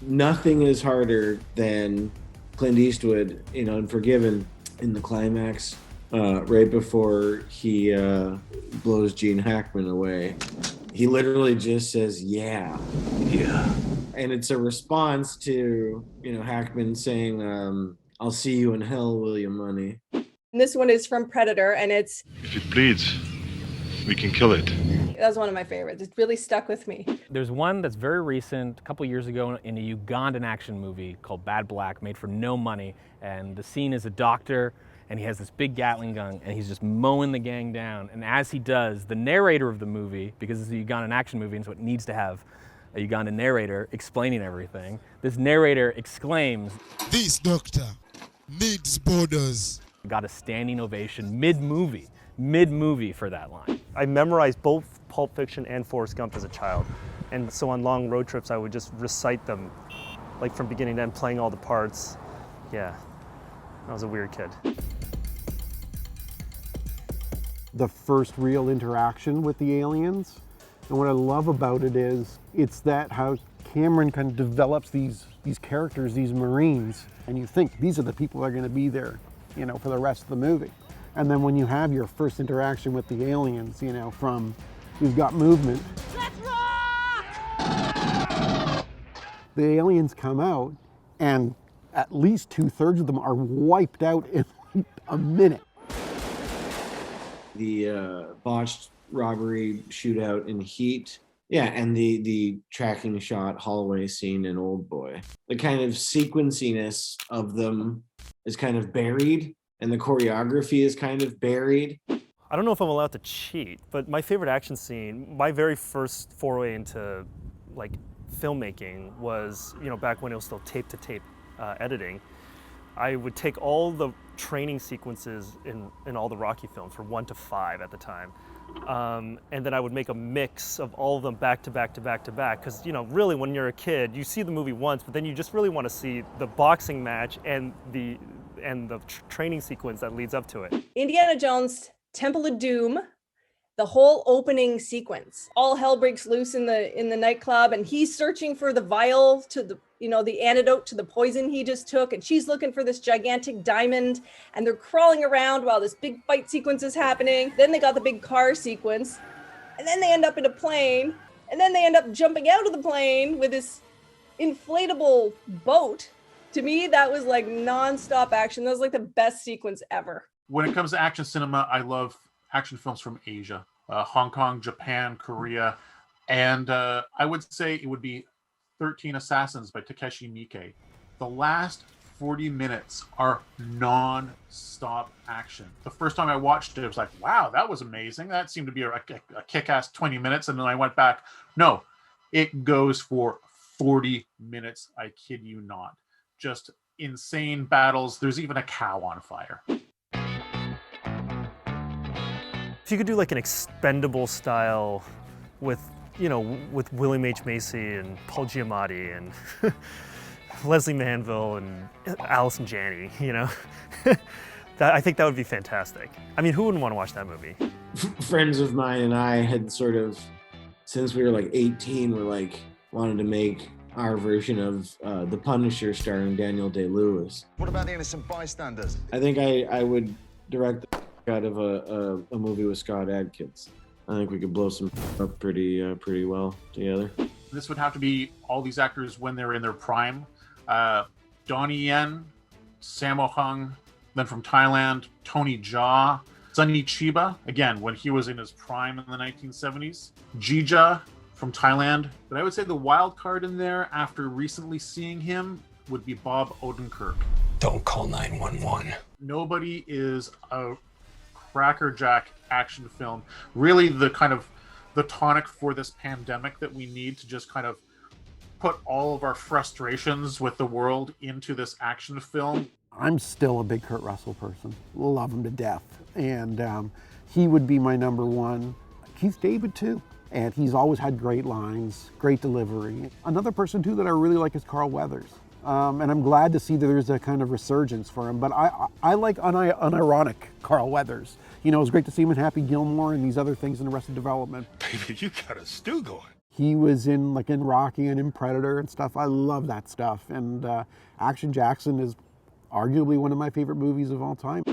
Nothing is harder than Clint Eastwood, in Forgiven, in the climax, right before he blows Gene Hackman away. He literally just says, "Yeah." Yeah. And it's a response to, Hackman saying, "I'll see you in hell, William Money." And this one is from Predator, and If it bleeds, we can kill it. that was one of my favorites. It really stuck with me. There's one that's very recent, a couple years ago, in a Ugandan action movie called Bad Black, made for no money. And the scene is a doctor, and he has this big Gatling gun, and he's just mowing the gang down. And as he does, the narrator of the movie, because it's a Ugandan action movie, and so it needs to have a Ugandan narrator explaining everything, this narrator exclaims, "This doctor needs borders." Got a standing ovation mid-movie for that line. I memorized both Pulp Fiction and Forrest Gump as a child. And so on long road trips, I would just recite them, like from beginning to end, playing all the parts. Yeah, I was a weird kid. The first real interaction with the aliens. And what I love about it is, it's that how Cameron kind of develops these characters, these Marines, and you think these are the people that are going to be there, for the rest of the movie. And then when you have your first interaction with the aliens, from we've got movement. Let's rock! The aliens come out, and at least 2/3 of them are wiped out in a minute. The botched robbery shootout in Heat. Yeah, and the tracking shot hallway scene in Old Boy. The kind of sequenciness of them is kind of buried, and the choreography is kind of buried. I don't know if I'm allowed to cheat, but my favorite action scene, my very first foray into like filmmaking was, back when it was still tape-to-tape editing. I would take all the training sequences in all the Rocky films, from 1 to 5 at the time, and then I would make a mix of all of them back to back to back to back. Because really, when you're a kid, you see the movie once, but then you just really want to see the boxing match and the training sequence that leads up to it. Indiana Jones, Temple of Doom, the whole opening sequence. All hell breaks loose in the nightclub, and he's searching for the vial to the antidote to the poison he just took, and she's looking for this gigantic diamond, and they're crawling around while this big fight sequence is happening. Then they got the big car sequence, and then they end up in a plane, and then they end up jumping out of the plane with this inflatable boat. To me, that was like nonstop action. That was like the best sequence ever. When it comes to action cinema, I love action films from Asia, Hong Kong, Japan, Korea, and I would say it would be 13 Assassins by Takeshi Miike. The last 40 minutes are non-stop action. The first time I watched it, I was like, wow, that was amazing. That seemed to be a kick-ass 20 minutes. And then I went back. No, it goes for 40 minutes. I kid you not. Just insane battles. There's even a cow on fire. If you could do like an Expendable style with William H. Macy and Paul Giamatti and Leslie Manville and Allison Janney, I think that would be fantastic. I mean, who wouldn't want to watch that movie? Friends of mine and I had sort of, since we were like 18, wanted to make our version of The Punisher starring Daniel Day-Lewis. What about The Innocent Bystanders? I think I would direct the out of a movie with Scott Adkins. I think we could blow some up pretty well together. This would have to be all these actors when they're in their prime. Donnie Yen, Sammo Hung, then from Thailand, Tony Jaa, Sonny Chiba, again, when he was in his prime in the 1970s. Jija from Thailand. But I would say the wild card in there, after recently seeing him, would be Bob Odenkirk. Don't call 911. Nobody is a crackerjack action film. Really the kind of the tonic for this pandemic that we need to just kind of put all of our frustrations with the world into this action film. I'm still a big Kurt Russell person. Love him to death. And he would be my number one. Keith David too. And he's always had great lines, great delivery. Another person too that I really like is Carl Weathers. And I'm glad to see that there's a kind of resurgence for him. But I like unironic Carl Weathers. It was great to see him in Happy Gilmore and these other things in Arrested Development. Baby, you got a stew going. He was in Rocky and in Predator and stuff. I love that stuff. And Action Jackson is arguably one of my favorite movies of all time.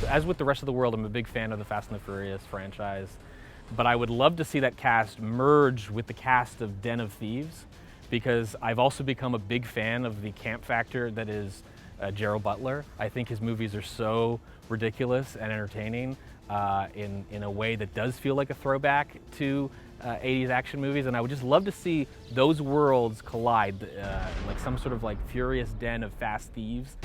As with the rest of the world, I'm a big fan of the Fast and the Furious franchise, but I would love to see that cast merge with the cast of Den of Thieves, because I've also become a big fan of the camp factor that is Gerald Butler. I think his movies are so ridiculous and entertaining in a way that does feel like a throwback to 80s action movies, and I would just love to see those worlds collide, like some sort of furious den of fast thieves